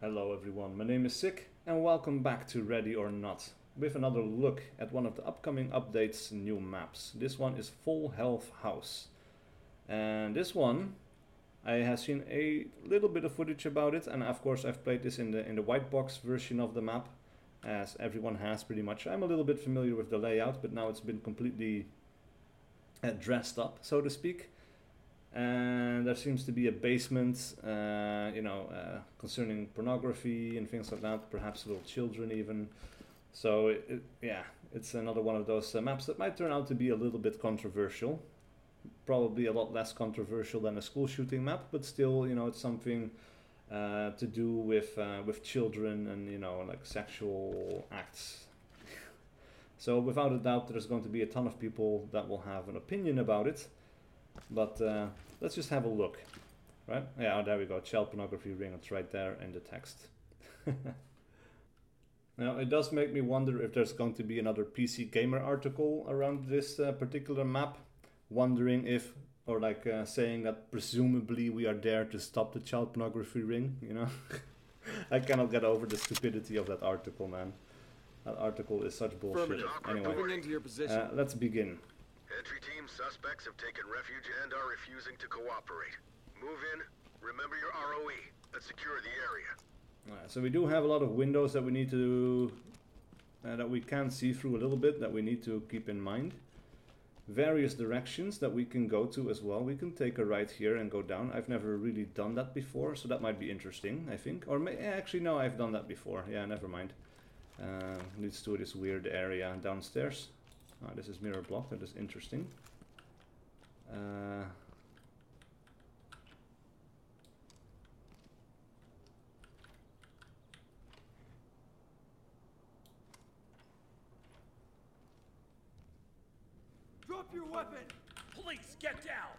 Hello everyone, my name is SiC and welcome back to Ready or Not with another look at one of the upcoming updates new maps. This one is Voll Health House. And this one, I have seen a little bit of footage about it, and of course I've played this in the white box version of the map, as everyone has pretty much. I'm a little bit familiar with the layout, but now it's been completely dressed up, so to speak. And there seems to be a basement, concerning pornography and things like that, perhaps little children even. So yeah, it's another one of those maps that might turn out to be a little bit controversial. Probably a lot less controversial than a school shooting map, but still, it's something to do with children and like sexual acts. So without a doubt, there's going to be a ton of people that will have an opinion about it. But let's just have a look, right? Yeah, there we go, child pornography ring, it's right there in the text. Now, it does make me wonder if there's going to be another PC Gamer article around this particular map, wondering if, or like saying that presumably we are there to stop the child pornography ring, I cannot get over the stupidity of that article, man. That article is such bullshit. Anyway, moving into your position. Let's begin. Entry team suspects have taken refuge and are refusing to cooperate. Move in, remember your ROE, and secure the area. Alright, so we do have a lot of windows that we need to... that we can see through a little bit, that we need to keep in mind. Various directions that we can go to as well. We can take a right here and go down. I've never really done that before, so that might be interesting, I think. Or actually, no, I've done that before. Yeah, never mind. Leads to this weird area downstairs. Oh, this is mirror block, that is interesting. Drop your weapon! Police, get down!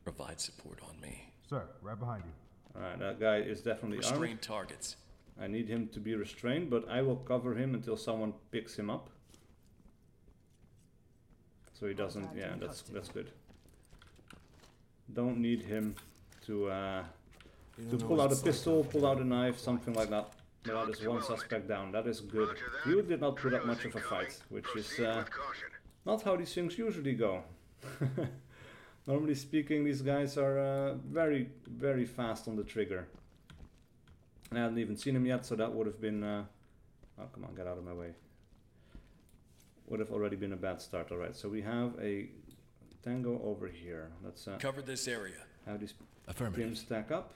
Provide support on me. Sir, right behind you. Alright, that guy is definitely Restrain armed. targets. I need him to be restrained, but I will cover him until someone picks him up. So he doesn't, yeah, that's good. Don't need him to pull out a pistol, pull out a knife, something like that. That is one suspect down, that is good. You did not put up much of a fight, which is not how these things usually go. Normally speaking, these guys are very, very fast on the trigger. I hadn't even seen him yet, so that would have been... oh, come on, get out of my way. Would have already been a bad start. Alright, so we have a tango over here. Let's cover this area. How these teams stack up.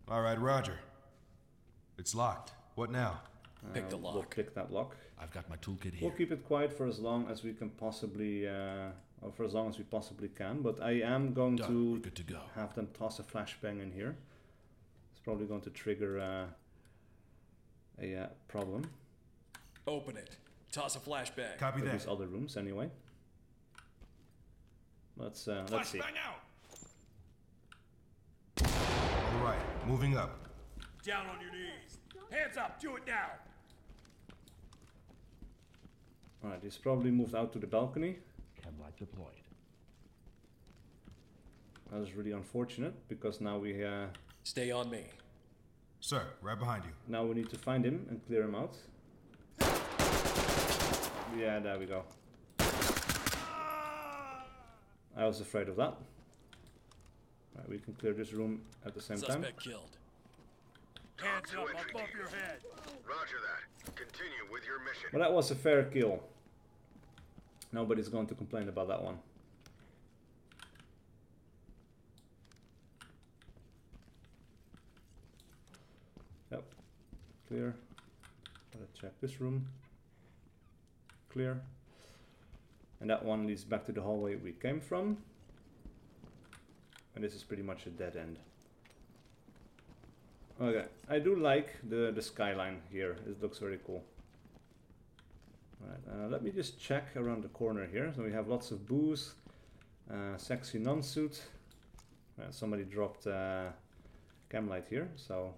Alright, Roger. It's locked. What now? Pick the lock. We'll pick that lock. I've got my toolkit here. We'll keep it quiet for as long as we can possibly... or for as long as we possibly can, but I am going to have them toss a flashbang in here. It's probably going to trigger a problem. Open it. Toss a flashbang. Copy that. These other rooms, anyway. Let's see. Flashbang out! All right, moving up. Down on your knees. Hands up, do it now! Alright, he's probably moved out to the balcony. Chem-light deployed. That is really unfortunate, because now we... Stay on me. Sir, right behind you. now we need to find him and clear him out. Yeah, there we go. I was afraid of that. Right, we can clear this room at the same time. Suspect killed. Hands up, above your head. Roger that. Continue with your mission. Well, that was a fair kill. Nobody's going to complain about that one. Yep. Clear. Gotta check this room. Clear. And that one leads back to the hallway we came from. And this is pretty much a dead end. Okay, I do like the skyline here. It looks very cool. Alright, let me just check around the corner here. So we have lots of booze, sexy non-suit. Somebody dropped cam light here, so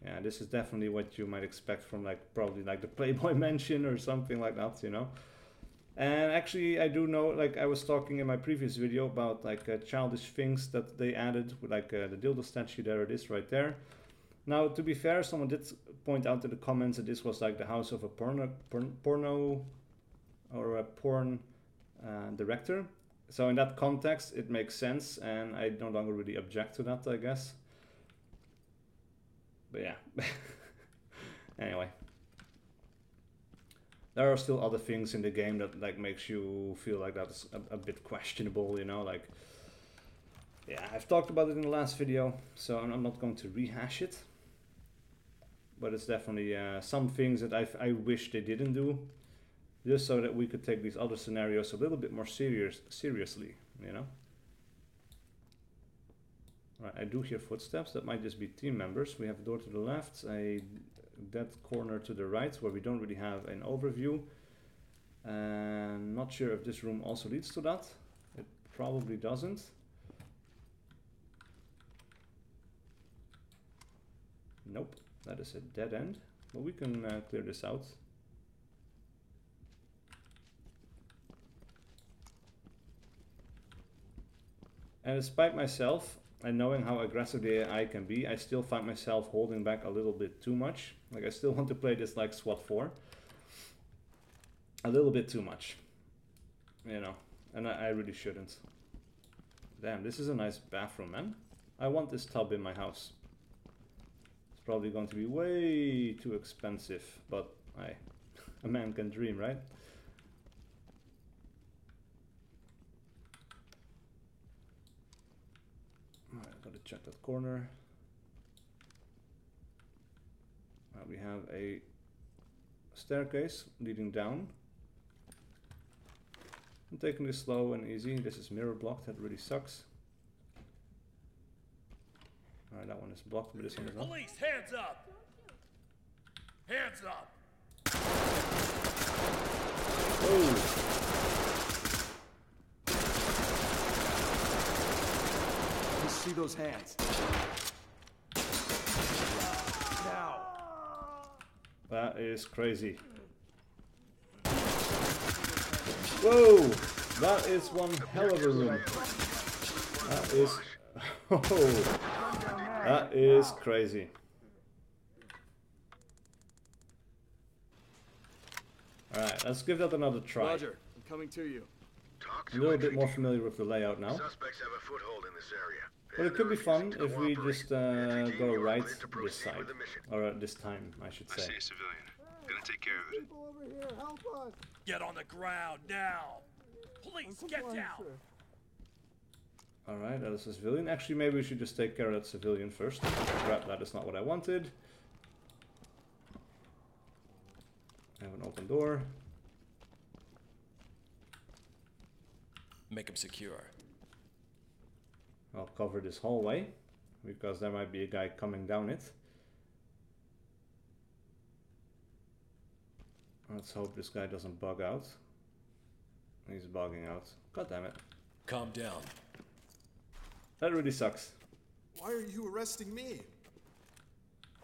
yeah, this is definitely what you might expect from probably like the Playboy Mansion or something like that, And actually, I do know, like I was talking in my previous video about like childish things that they added, like the dildo statue. There it is, right there. Now, to be fair, someone did point out in the comments that this was like the house of a porno or a porn director. So in that context, it makes sense, and I no longer really object to that, I guess. But yeah. Anyway. There are still other things in the game that like makes you feel like that's a bit questionable, you know, like, yeah, I've talked about it in the last video, so I'm not going to rehash it. But it's definitely some things that I wish they didn't do, just so that we could take these other scenarios a little bit more seriously, you know. Right, I do hear footsteps. That might just be team members. We have a door to the left, a dead corner to the right where we don't really have an overview. And not sure if this room also leads to that. It probably doesn't. Nope, that is a dead end. But we can clear this out. And despite myself and knowing how aggressive the AI can be, I still find myself holding back a little bit too much. Like, I still want to play this like SWAT 4. A little bit too much. You know, and I really shouldn't. Damn, this is a nice bathroom, man. I want this tub in my house. It's probably going to be way too expensive, but a man can dream, right? Alright, gotta check that corner. We have a staircase leading down. I'm taking this slow and easy. This is mirror blocked, that really sucks. Alright, that one is blocked, but this one is not. Police, hands up! Hands up! Oh! See those hands. Now. That is crazy. Whoa! That is one hell of a room. That is... Oh! That is crazy. Alright, let's give that another try. Roger, I'm coming to you. Talk I'm a to little bit entry more team. familiar with the layout now. Suspects have a foothold in this area. But it could be fun if we Cooperate. just Entry team, go you are right cleared to this proceed side. with the mission. Or this time, I should I say. see a civilian. Gonna take care of it. Get on the ground now! Police, get down! Alright, that is a civilian. Actually, maybe we should just take care of that civilian first. Crap, that is not what I wanted. I have an open door. Make him secure. I'll cover this hallway, because there might be a guy coming down it. Let's hope this guy doesn't bug out. He's bugging out. God damn it. Calm down. That really sucks. Why are you arresting me?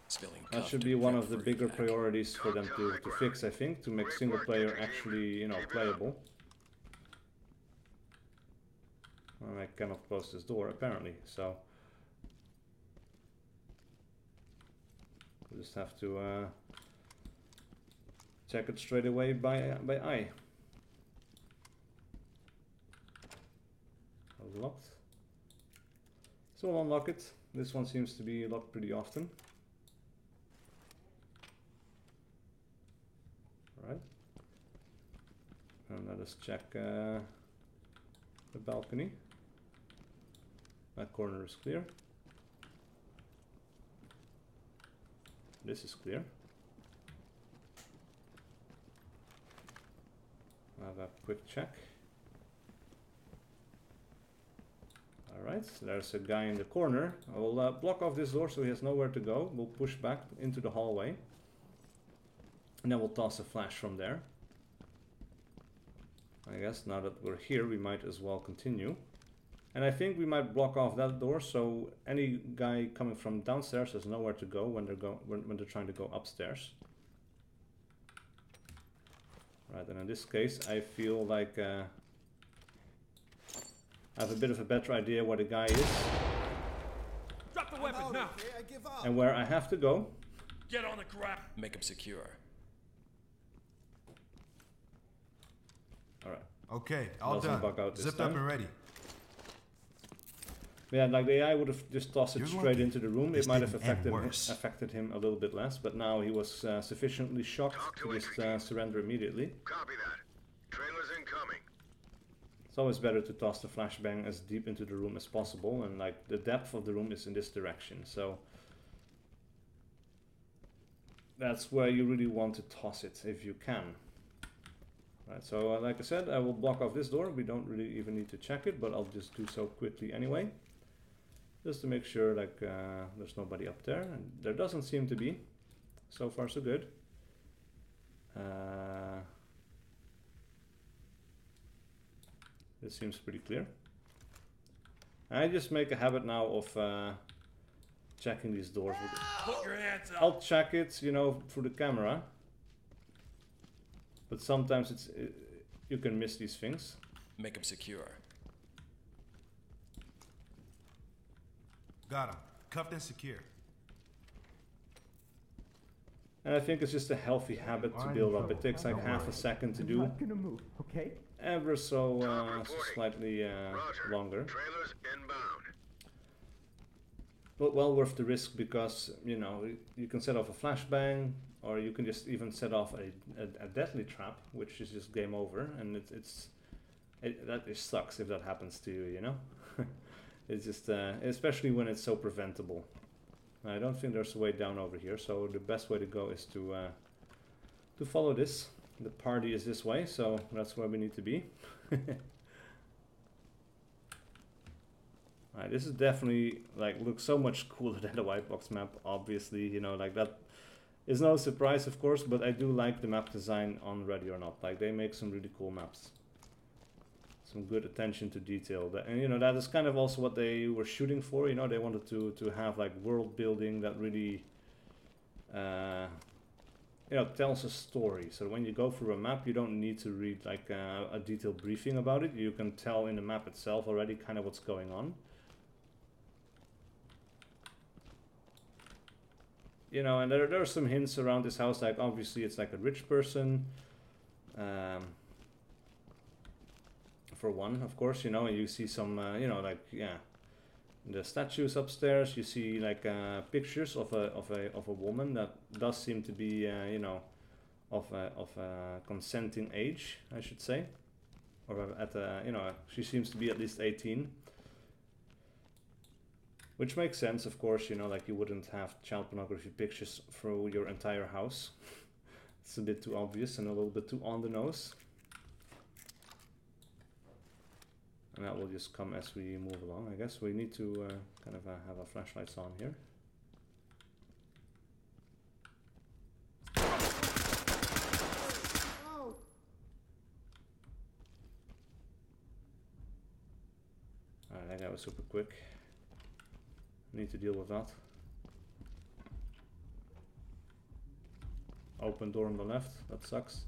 Spilling That cuffed should be and one prep of the for bigger evac. priorities for them to fix, I think, to make single player actually, you know, playable. Well, I cannot close this door, apparently, so... We'll just have to check it straight away by eye. That was locked. So we'll unlock it. This one seems to be locked pretty often. Alright. And let us check the balcony. That corner is clear. This is clear. I'll have a quick check. Alright, so there's a guy in the corner. I will block off this door so he has nowhere to go. We'll push back into the hallway. And then we'll toss a flash from there. I guess now that we're here, we might as well continue. And I think we might block off that door so any guy coming from downstairs has nowhere to go when they're trying to go upstairs. Right, and in this case, I feel like I have a bit of a better idea where the guy is Drop the I'm weapon out, now. okay? I give up. and where I have to go. Get on the ground. Make him secure. Alright. Okay, all Doesn't done. bug out this Zipped up time. and ready. Yeah, like the AI would have just tossed it You're straight lucky. into the room. This It might have didn't end affected him worse. a little bit less, but now he was sufficiently shocked Talk to to just entry team. surrender immediately. Copy that. Trailers incoming. It's always better to toss the flashbang as deep into the room as possible, and like the depth of the room is in this direction, so that's where you really want to toss it if you can. Right, so like I said, I will block off this door. We don't really even need to check it, but I'll just do so quickly anyway, just to make sure like there's nobody up there, and there doesn't seem to be. So far so good. This seems pretty clear. I just make a habit now of checking these doors. Put your hands up. I'll check it, you know, through the camera, but sometimes you can miss these things. Make him secure. Got him. Cuffed and secure. And I think it's just a healthy habit to build up. It takes like half a second to do, gonna move, okay? ever so Reporting. slightly Roger. longer. Trailers inbound. But well worth the risk, because you know you can set off a flashbang, or you can just even set off a deadly trap, which is just game over, and that just sucks if that happens to you, you know. It's just especially when it's so preventable. I don't think there's a way down over here, so the best way to go is to follow this. The party is this way, so that's where we need to be. Alright, this is definitely like looks so much cooler than the white box map. Obviously, you know, like that is no surprise, of course. But I do like the map design on Ready or Not. Like they make some really cool maps, some good attention to detail. And you know that is kind of also what they were shooting for. You know, they wanted to have like world building that really, you know, tells a story. So when you go through a map, you don't need to read like a detailed briefing about it. You can tell in the map itself already kind of what's going on. You know, and there are some hints around this house, like obviously it's like a rich person. For one, of course, you know, and you see some, you know, like, yeah, the statues upstairs, you see like pictures of a woman that does seem to be, you know, of a consenting age, I should say. Or at a, you know, she seems to be at least 18. Which makes sense, of course, you know, like you wouldn't have child pornography pictures through your entire house. It's a bit too obvious and a little bit too on the nose. And that will just come as we move along. I guess we need to kind of have our flashlights on here. Alright, that guy was super quick. Need to deal with that. Open door on the left, that sucks.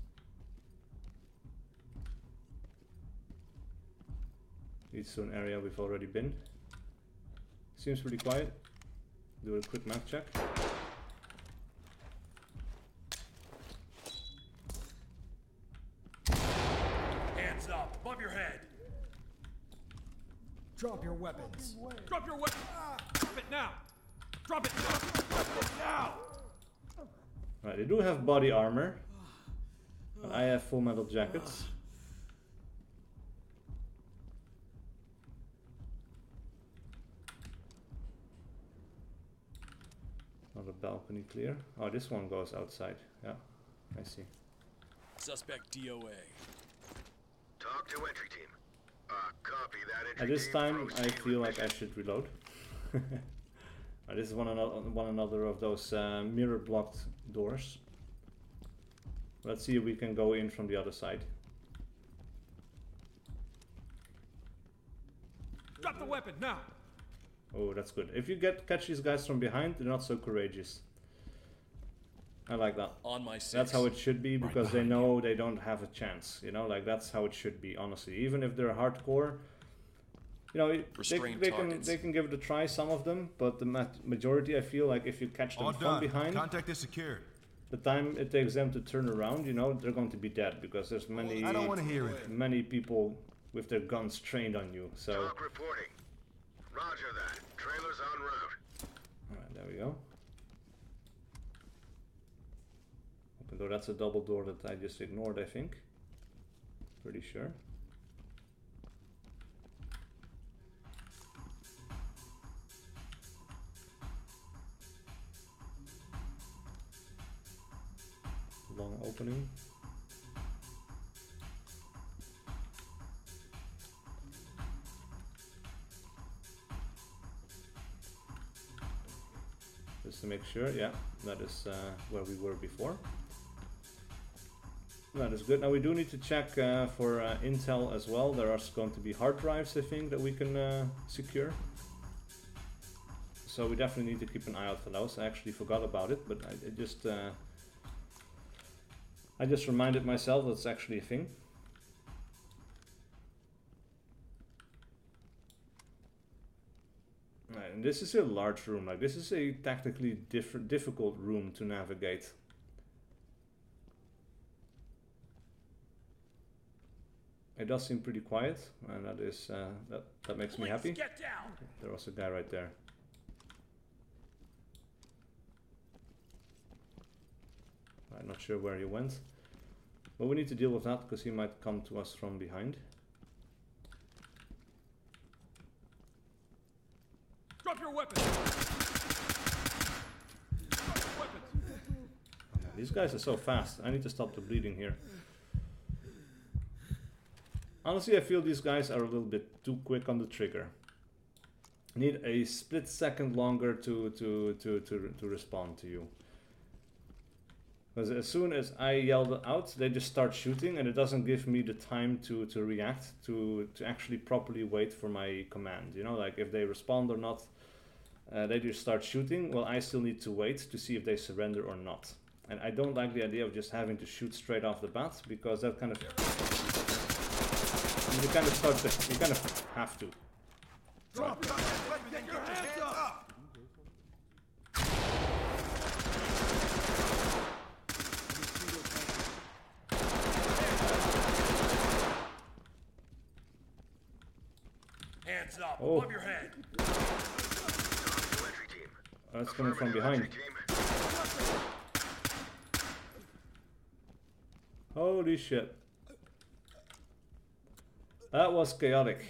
Leads to an area we've already been. Seems pretty quiet. Do a quick map check. Hands up. Above your head. Drop your weapons. Drop your weapon. Drop it now. Drop it now. Drop it now. Right, they do have body armor. But I have full metal jackets. Another balcony clear. Oh, this one goes outside. Yeah, I see. Suspect DOA. Talk to entry team. Copy that entry At this team. time, I Proceed feel with like I mission. should reload. This is one another of those mirror blocked doors. Let's see if we can go in from the other side. Drop the weapon now. Oh, that's good. If you catch these guys from behind, they're not so courageous. I like that. On my six. That's how it should be, because they know they don't have a chance. You know, like that's how it should be. Honestly, even if they're hardcore, you know, they can give it a try. Some of them, but the majority, I feel like if you catch them All from done. behind, Contact is secured. the time it takes them to turn around, you know, they're going to be dead, because there's I don't want to hear it. many people with their guns trained on you. So, Talk reporting. Roger that. Trailers en route. all right, there we go. Open door. That's a double door that I just ignored, I think. Pretty sure. Long opening. Just to make sure, yeah, that is where we were before. That is good. Now we do need to check for intel as well. There are going to be hard drives, I think, that we can secure. So we definitely need to keep an eye out for those. I actually forgot about it, but I just reminded myself that's actually a thing. Right, and this is a large room. Like, this is a tactically difficult room to navigate. It does seem pretty quiet, and that is that makes me happy. Get down! There was a guy right there. I'm not sure where he went, but we need to deal with that because he might come to us from behind. Drop your weapons! Drop your weapons! These guys are so fast. I need to stop the bleeding here. Honestly, I feel these guys are a little bit too quick on the trigger. Need a split second longer to respond to you. Because as soon as I yelled out, they just start shooting, and it doesn't give me the time to react, to actually properly wait for my command. You know, like if they respond or not, they just start shooting. Well, I still need to wait to see if they surrender or not. And I don't like the idea of just having to shoot straight off the bat, because that kind of... You kind of have to. Drop your weapons! Get your hands up! Hands up! Oh. Above your head! Entry team. That's coming from behind. Entry team. Holy shit. That was chaotic.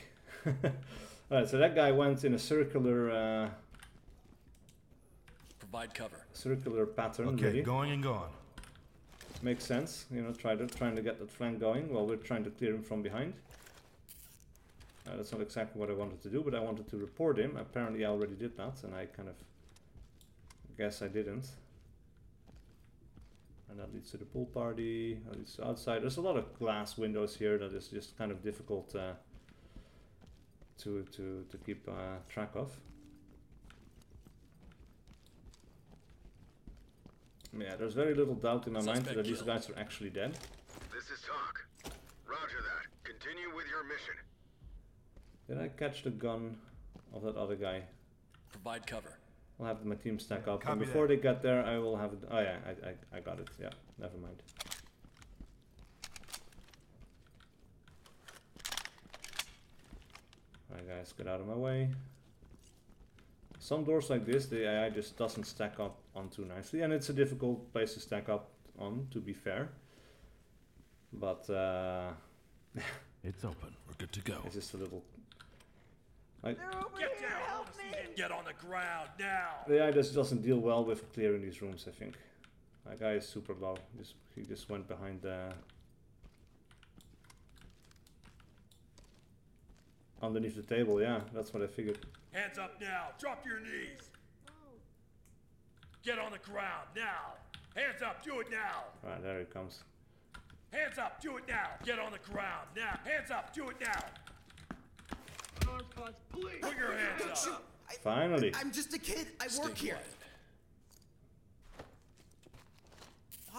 Alright, so that guy went in a circular Provide cover. pattern. Okay, really. going and gone. Makes sense, you know, trying to get that flank going while we're trying to clear him from behind. That's not exactly what I wanted to do, but I wanted to report him. Apparently I already did that, and I kind of guess I didn't. And that leads to the pool party, that leads to outside. There's a lot of glass windows here that is just kind of difficult to keep track of. Yeah, there's very little doubt in my mind that these guys are actually dead. This is talk. Roger that. Continue with your mission. Did I catch the gun of that other guy? Provide cover. I'll have my team stack up, and Copy before that. they get there, I will have it. Oh yeah, I got it. Yeah, never mind. Alright guys, get out of my way. Some doors like this, the AI just doesn't stack up on too nicely, and it's a difficult place to stack up on, to be fair. But It's open. We're good to go. it's just a little... Get down! Help me! Get on the ground now! The AI just doesn't deal well with clearing these rooms, I think. That guy is super low. He just went behind the... Underneath the table, yeah, that's what I figured. Hands up now! Drop your knees! Get on the ground now! Hands up! Do it now! Alright, there he comes. Hands up! Do it now! Get on the ground now! Hands up! Do it now! Put your hands up! Finally! I'm just a kid. I Stay work here. quiet.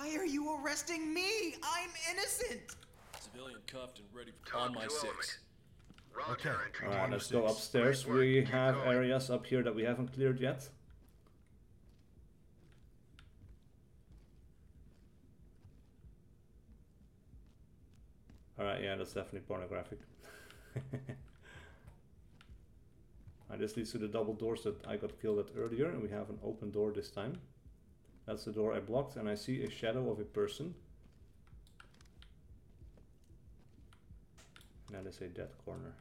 Why are you arresting me? I'm innocent! Civilian cuffed and ready for Talk on my to six. element. Roger, Okay. entry I'm team. on Let's your go six. upstairs. Great work. We Keep have going. areas up here that we haven't cleared yet. Alright, yeah, that's definitely pornographic. This leads to the double doors that I got killed at earlier, and we have an open door this time. That's the door I blocked, and I see a shadow of a person. That is a dead corner.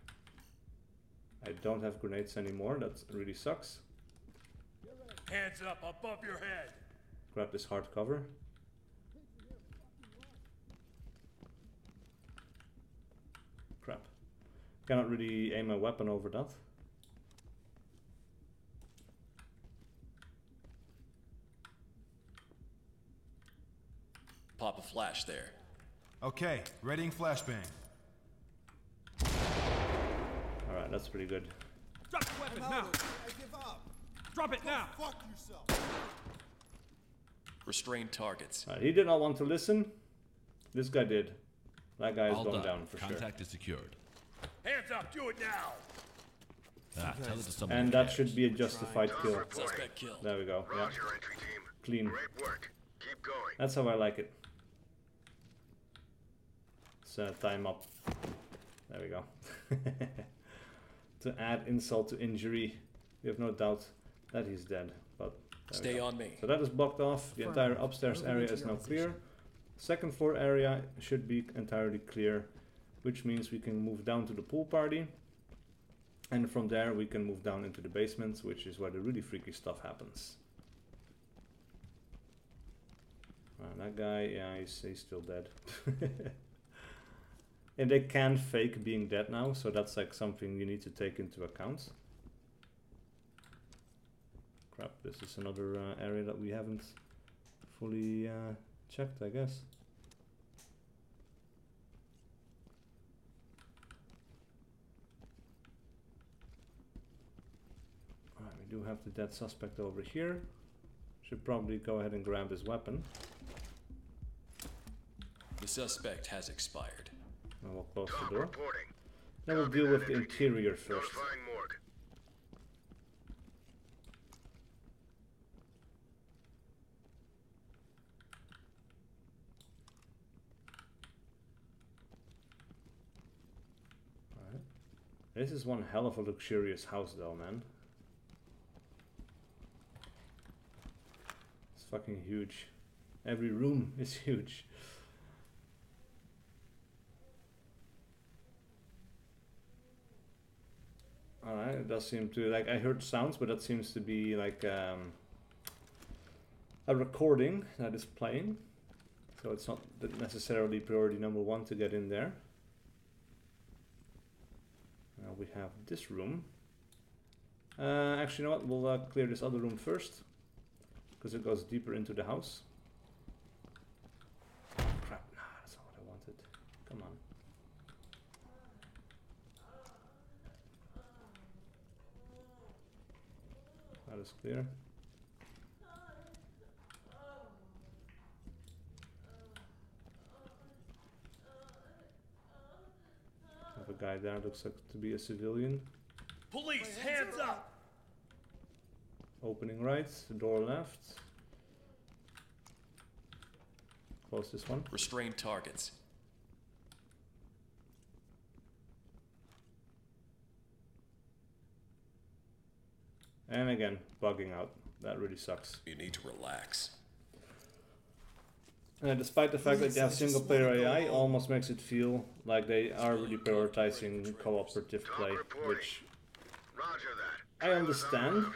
I don't have grenades anymore, that really sucks. Hands up above your head. Grab this hardcover. Crap. Cannot really aim a weapon over that. Pop a flash there. Okay, readying flashbang. Alright, that's pretty good. Drop the weapon I'm now. out. I give up. Drop it now. Fuck yourself. Restrain targets. Alright, he did not want to listen. This guy did. That guy is All going done. down for sure. Contact is secured. Hands up. Do it now. Tell it to someone. And who that cares. should be a justified Tom kill. reporting. Suspect killed. There we go. Yeah, Roger, entry team. clean. Great work. Keep going. That's how I like it. Let's tie him up. There we go. To add insult to injury, we have no doubt that he's dead. But there we Stay go. on me. So that is blocked off. The entire upstairs area is now clear. Second floor area should be entirely clear, which means we can move down to the pool party. And from there we can move down into the basement, which is where the really freaky stuff happens. That guy, yeah, he's still dead. And they can fake being dead now, so that's like something you need to take into account. Crap, this is another area that we haven't fully checked, I guess. Alright, we do have the dead suspect over here. Should probably go ahead and grab his weapon. The suspect has expired. And we'll close Tom the door. reporting. Then we'll Copy deal that, with the entry team. interior first. Notifying morgue. Alright. This is one hell of a luxurious house though, man. It's fucking huge. Every room is huge. Alright, it does seem to, like, I heard sounds, but that seems to be like a recording that is playing. So it's not necessarily priority number one to get in there. Now we have this room. Actually, you know what? We'll clear this other room first, because it goes deeper into the house. Crap, nah, that's not what I wanted. Come on. That is clear. Have a guy there, looks like to be a civilian. Police, hands up. Opening right, door left. Close this one. Restrain targets. And again, bugging out. That really sucks. You need to relax. Despite the fact that they have single player AI, almost makes it feel like they are really prioritizing cooperative play, which Roger that. I understand.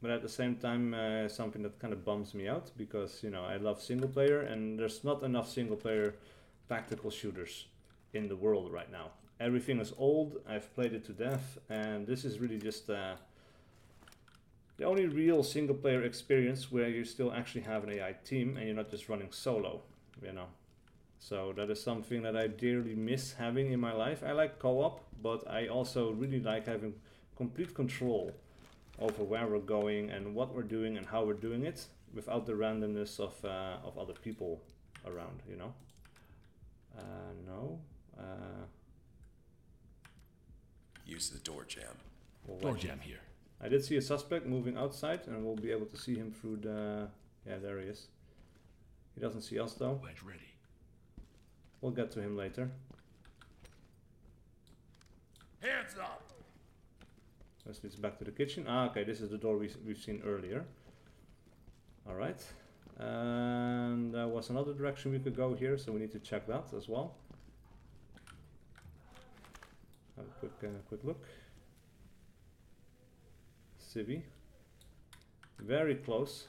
But at the same time, something that kind of bums me out, because, you know, I love single player and there's not enough single player tactical shooters in the world right now. Everything is old, I've played it to death, and this is really just the only real single player experience where you still actually have an AI team and you're not just running solo, you know. So that is something that I dearly miss having in my life. I like co-op, but I also really like having complete control over where we're going and what we're doing and how we're doing it. without the randomness of other people around, you know. No. Use the door jam. We'll Door wait. jam here. I did see a suspect moving outside, and we'll be able to see him through the... Yeah, there he is. He doesn't see us though. Wedge ready. We'll get to him later. Hands up! This leads back to the kitchen. Ah, okay, this is the door we've seen earlier. Alright. And there was another direction we could go here, so we need to check that as well. Have a quick look. Civvy. Very close.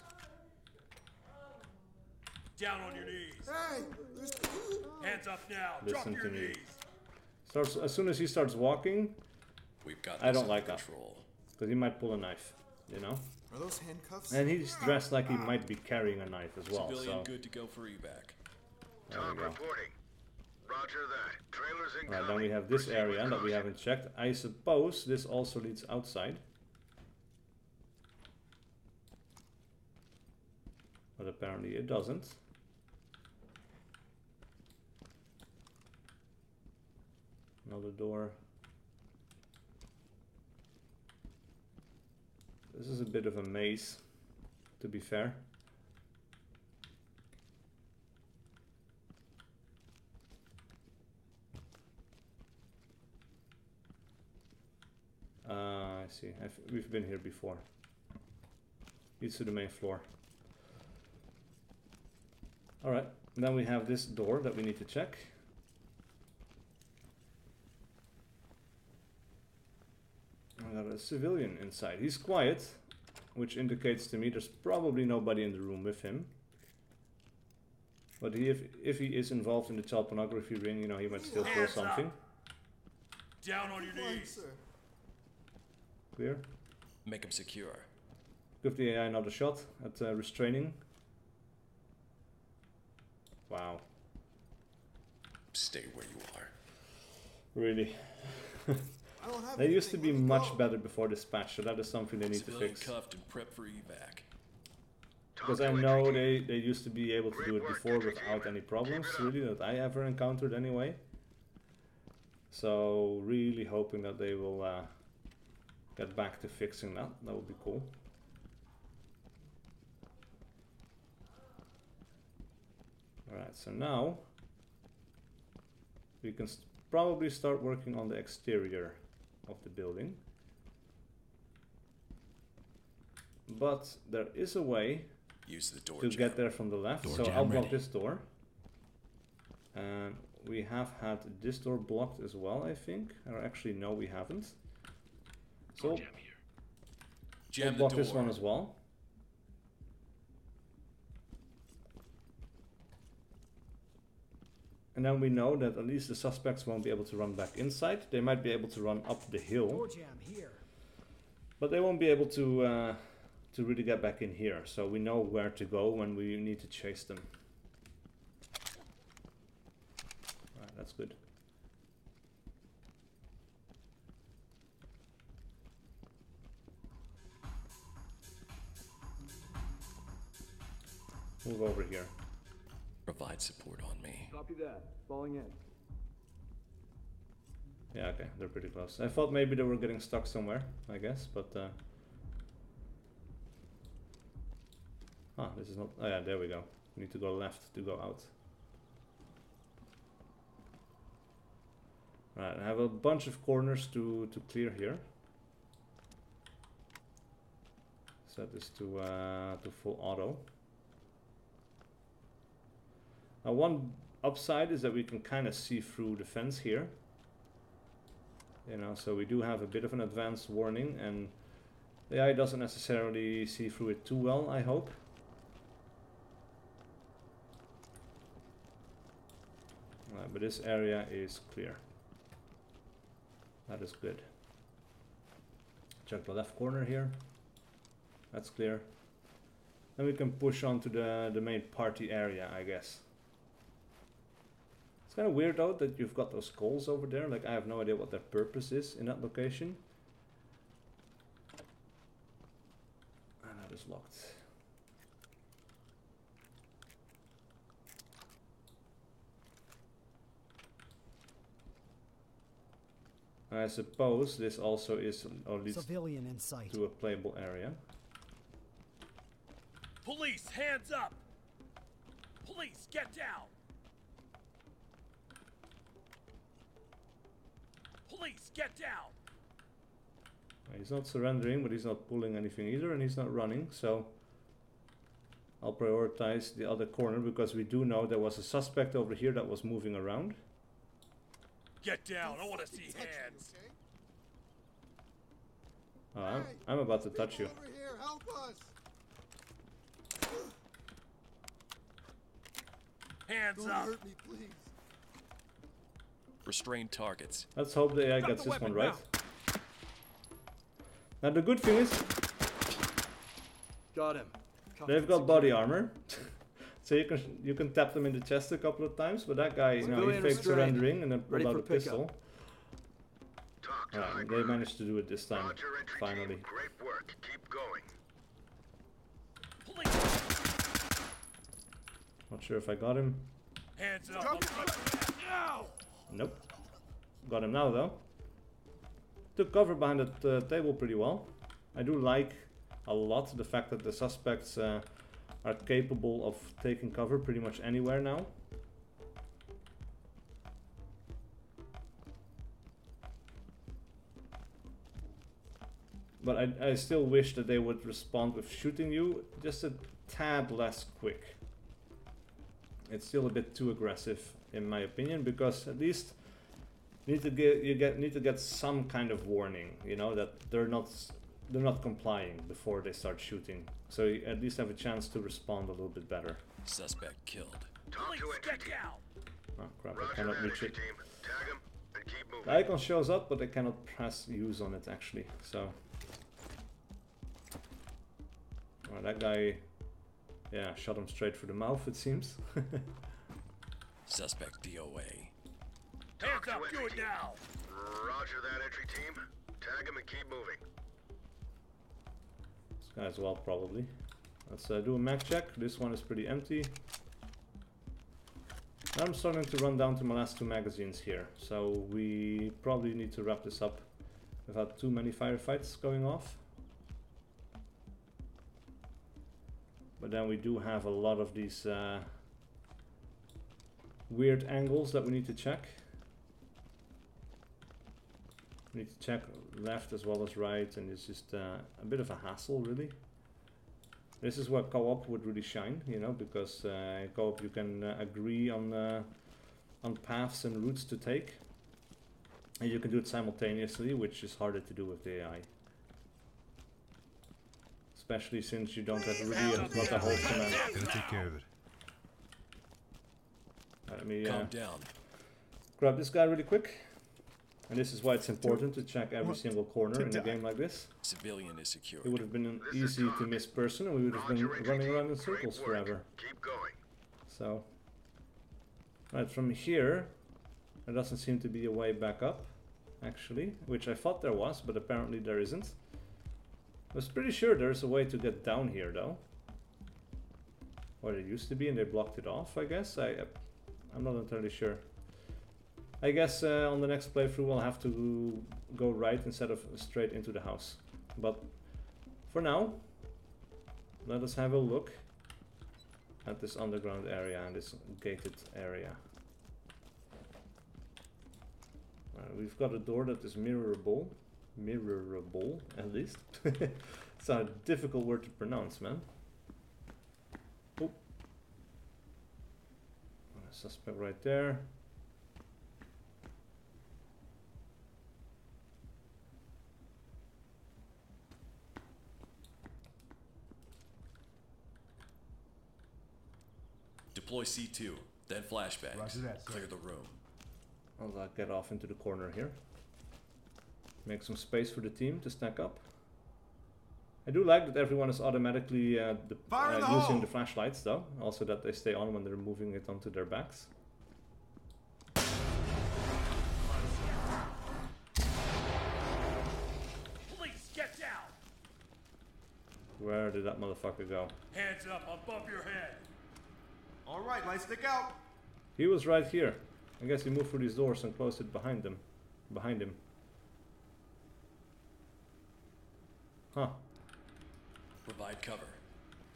Down on your knees. Hey, there's... Hands up now. Listen Drop to your me. knees. Starts as soon as he starts walking, We've got I this don't under like that. control. because he might pull a knife, you know. Are those handcuffs? And he's dressed like he might be carrying a knife as well. Civilian So good to go for evac. there we Talk go. reporting. Roger that. Trailers incoming. Right, then we have this Proceed area with that we caution. haven't checked. I suppose this also leads outside. But apparently it doesn't. Another door. This is a bit of a maze, to be fair. I see. We've been here before. Leads to the main floor. Alright, then we have this door that we need to check. I got a civilian inside. He's quiet, which indicates to me there's probably nobody in the room with him. But if he is involved in the child pornography ring, you know, he might still kill Hands up. something. Down on your Fine, knees. sir. Clear. Make him secure. Give the AI another shot at restraining. Wow. Stay where you are. Really. I don't have They used to anything. be Let me much go. better before this patch, so that is something they need to Civilian fix. cuffed and prepped for evac. Because Talk I to know entry. they used to be able to do it before without any problems, really, that I ever encountered anyway. So, really hoping that they will get back to fixing that. That would be cool. Alright, so now we can probably start working on the exterior of the building. But there is a way Use the door to jam. get there from the left, Door so jam I'll block ready. this door. And we have had this door blocked as well, I think. Or actually, no, we haven't. So Door jam here. Jam we'll the block door. this one as well. And then we know that at least the suspects won't be able to run back inside. They might be able to run up the hill, Door jam here. but they won't be able to really get back in here. So we know where to go when we need to chase them. Right, that's good. Move over here. Provide support on me. Copy that. Falling in. Yeah, okay, they're pretty close. I thought maybe they were getting stuck somewhere, I guess, but this is not... Oh yeah, there we go. We need to go left to go out. Right, I have a bunch of corners to clear here. Set this to full auto. Now one upside is that we can kind of see through the fence here. You know, so we do have a bit of an advanced warning, and the AI doesn't necessarily see through it too well, I hope. But this area is clear. That is good. Check the left corner here. That's clear. Then we can push on to the main party area, I guess. It's kind of weird though that you've got those skulls over there. Like, I have no idea what their purpose is in that location. And that is locked. I suppose this also is, or leads Civilian in sight. to a playable area. Police, hands up! Police, get down! Police, get down! He's not surrendering, but he's not pulling anything either, and he's not running, so I'll prioritize the other corner because we do know there was a suspect over here that was moving around. Get down, I want to see hands! Oh, I'm about to touch you. Over here, help us! Hands Don't up! hurt me, please. Restrain targets. Let's hope the AI Drop gets the this one weapon right. Now the good thing is, Got him. they've got body armor. So you can tap them in the chest a couple of times, but that guy, you know, he Civilian faked restrained. surrendering and then pulled Ready out for a pistol. Talk to Yeah, high they ground. managed to do it this time, Roger, entry finally. team. Great work. Keep going. Police, Not sure if I got him. hands up! I'm gonna- Now! Nope. Got him now though. Took cover behind that table pretty well. I do like a lot the fact that the suspects are capable of taking cover pretty much anywhere now. But I still wish that they would respond with shooting you just a tad less quick. It's still a bit too aggressive in my opinion, because at least need to get some kind of warning, you know, that they're not complying before they start shooting. So you at least have a chance to respond a little bit better. Suspect killed. Talk Police, to entry get team. down! Oh crap, I Roger cannot that, reach entry it. team. Tag him and keep moving. The icon shows up, but I cannot press use on it actually, so. Well, that guy, yeah, shot him straight through the mouth it seems. Suspect DOA. Hands to up, do entry it team. now! Roger that, entry team. Tag him and keep moving. This guy as well probably. Let's do a mag check. This one is pretty empty. Now I'm starting to run down to my last two magazines here, so we probably need to wrap this up without too many firefights going off. But then we do have a lot of these weird angles that we need to check. We need to check left as well as right, and it's just a bit of a hassle really. This is where co-op would really shine, you know, because in co-op you can agree on paths and routes to take, and you can do it simultaneously, which is harder to do with the AI. Especially since you don't have really not a whole command. Gonna take care of it. Let me Calm down. grab this guy really quick. And this is why it's important to check every single corner in a game like this. Civilian is secured. It would have been an easy to miss person, and we would have been running around in circles forever. Keep going. So, right from here, there doesn't seem to be a way back up, actually, which I thought there was, but apparently there isn't. I was pretty sure there's a way to get down here, though. Or there used to be, and they blocked it off, I guess. I'm not entirely sure. I guess on the next playthrough we'll have to go right instead of straight into the house. But for now, let us have a look at this underground area and this gated area. We've got a door that is mirrorable. Mirrorable, at least. It's a difficult word to pronounce, man. Oh. A suspect right there. Deploy C2, then flashbangs. Roger that, sir. Clear the room. I'll get off into the corner here. Make some space for the team to stack up. I do like that everyone is automatically Fire in the using hole! the flashlights though. Also that they stay on when they're moving it onto their backs. Police, get down! Where did that motherfucker go? Hands up, above your head! All right, lights stick out. He was right here. I guess he moved through these doors and closed it behind him. Huh. Provide cover.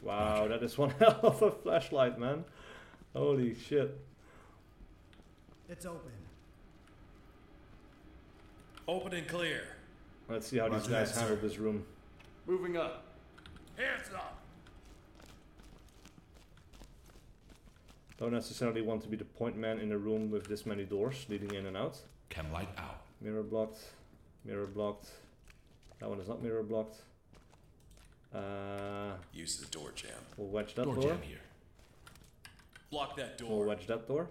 Wow, that is one hell of a flashlight, man. Holy shit. It's open. Open and clear. Let's see how these Roger guys that, handle sir. this room. Moving up. Hands up. Don't necessarily want to be the point man in a room with this many doors leading in and out. Cam light out. Mirror blocked. Mirror blocked. That one is not mirror blocked. Use the door jam. We'll wedge that Door door. jam here. Block that We'll door. wedge that door.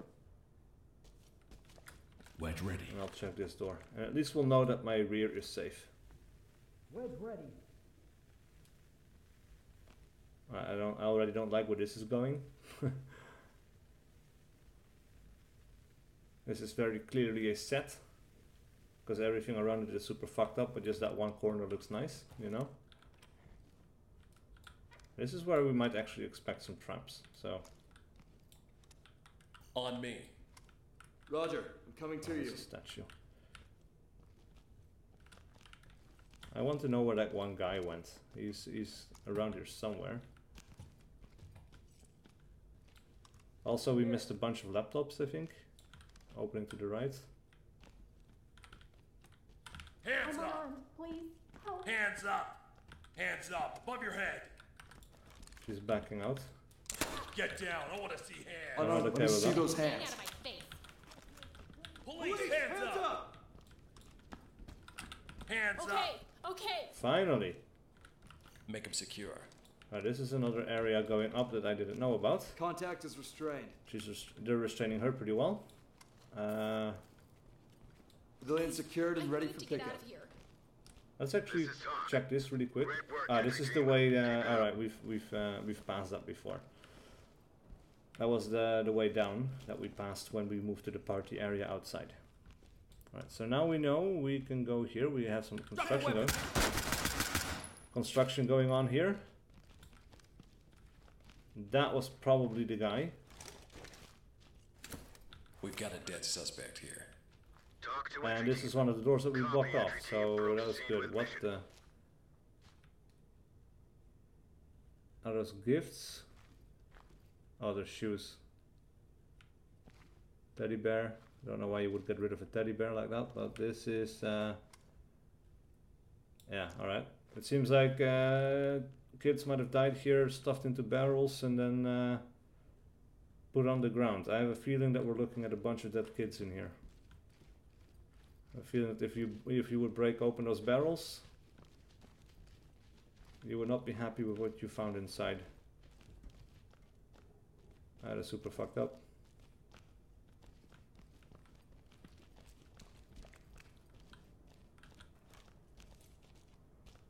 Wedge ready. And I'll check this door. And at least we'll know that my rear is safe. Wedge ready. I already don't like where this is going. This is very clearly a set. Because everything around it is super fucked up, but just that one corner looks nice, you know? This is where we might actually expect some traps, so... On me. Roger, I'm coming to There's you. a statue. I want to know where that one guy went. He's around here somewhere. Also, we missed a bunch of laptops, I think. Opening to the right. Hands I'm up. unarmed. Please help. Hands up. Hands up. Above your head. She's backing out. Get down. I want to see hands. I'm not Let okay me with see that. those Get hands. out of my face. Police, hands up. Hands Okay, up. okay. Finally! Make them secure. This is another area going up that I didn't know about. Contact is restrained. They're restraining her pretty well. Pavilion secured and I ready need for to get pickup. out of here. Let's actually This is Todd. check this really quick. Great work, This is entry the team. way. Keep it All up. right, we've passed that before. That was the way down that we passed when we moved to the party area outside. All right, so now we know we can go here. We have some construction going. Construction going on here. That was probably the guy. We've got a dead suspect here. Talk to And entry this team. is one of the doors that we Copy, blocked off. entry team. So that was Proceed good. with What mission. the? Are those gifts? Oh, they're shoes. Teddy bear. Don't know why you would get rid of a teddy bear like that, but this is yeah, alright. It seems like kids might have died here, stuffed into barrels and then put on the ground. I have a feeling that we're looking at a bunch of dead kids in here. I feel that if you would break open those barrels, you would not be happy with what you found inside. That is super fucked up.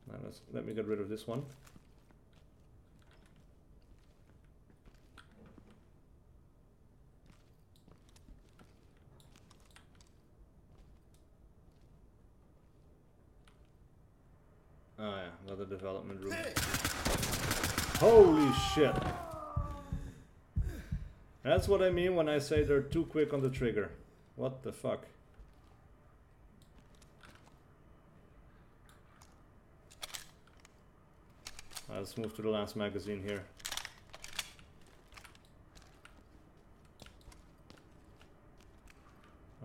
Now let me get rid of this one. Oh yeah, another development room. Holy shit! That's what I mean when I say they're too quick on the trigger. What the fuck? Let's move to the last magazine here.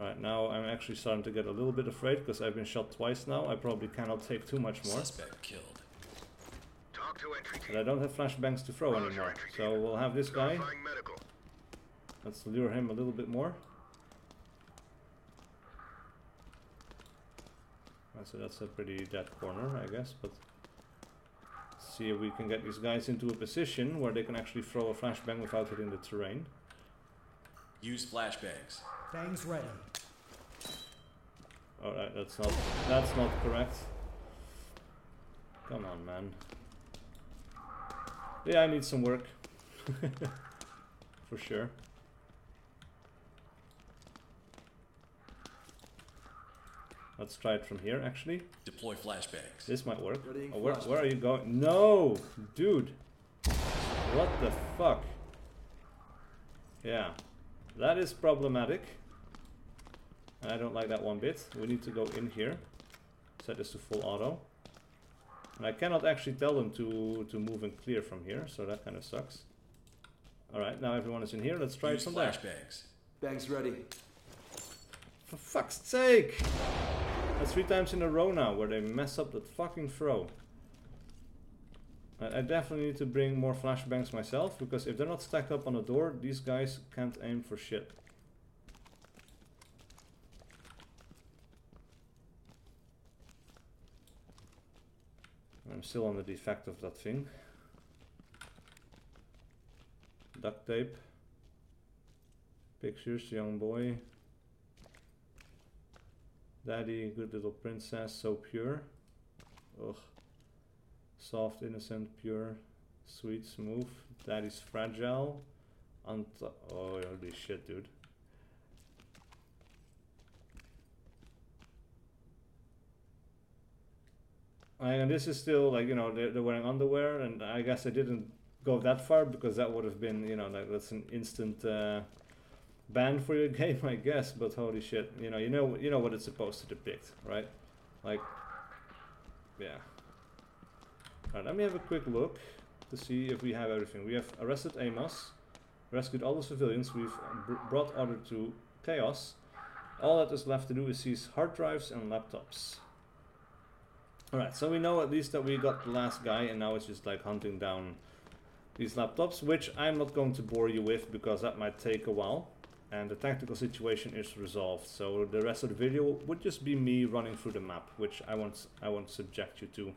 Alright, now I'm actually starting to get a little bit afraid because I've been shot twice now. I probably cannot take too much more. Suspect killed. Talk to entry But team. I don't have flashbangs to throw Roger, anymore. entry So team. we'll have this guy. Notifying medical. Let's lure him a little bit more. So that's a pretty dead corner, I guess, but let's see if we can get these guys into a position where they can actually throw a flashbang without hitting the terrain. Use flashbangs. Bangs ready. Alright, that's not correct. Come on, man. Yeah, I need some work. For sure. Let's try it from here, actually. Deploy flashbangs. This might work. Readying Oh, where flashbang. are you going? No! Dude! What the fuck? Yeah. That is problematic. I don't like that one bit. We need to go in here. Set this to full auto. And I cannot actually tell them to move and clear from here, so that kind of sucks. Alright, now everyone is in here. Let's try it Use from there. flashbangs. Bangs ready. For fuck's sake! That's 3 times in a row now where they mess up that fucking throw. I definitely need to bring more flashbangs myself, because if they're not stacked up on a door, these guys can't aim for shit. I'm still on the defect of that thing. Duct tape. Pictures, young boy. Daddy, good little princess, so pure. Ugh. Soft, innocent, pure, sweet, smooth. Daddy's fragile. Oh, holy shit, dude. And this is still like, you know, they're wearing underwear, and I guess I didn't go that far because that would have been, you know, like that's an instant ban for your game, I guess. But holy shit, you know what it's supposed to depict, right? Like, yeah. Alright, let me have a quick look to see if we have everything. We have arrested Amos, rescued all the civilians, we've brought order to chaos. All that is left to do is seize hard drives and laptops. Alright, so we know at least that we got the last guy, and now it's just like hunting down these laptops, which I'm not going to bore you with because that might take a while. And the tactical situation is resolved, so the rest of the video would just be me running through the map, which I won't subject you to.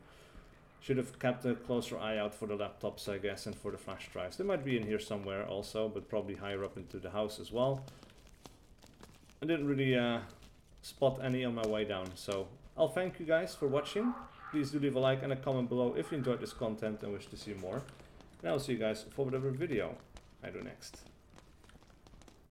Should have kept a closer eye out for the laptops, I guess, and for the flash drives. They might be in here somewhere also, but probably higher up into the house as well. I didn't really spot any on my way down, so I'll thank you guys for watching. Please do leave a like and a comment below if you enjoyed this content and wish to see more. And I'll see you guys for whatever video I do next.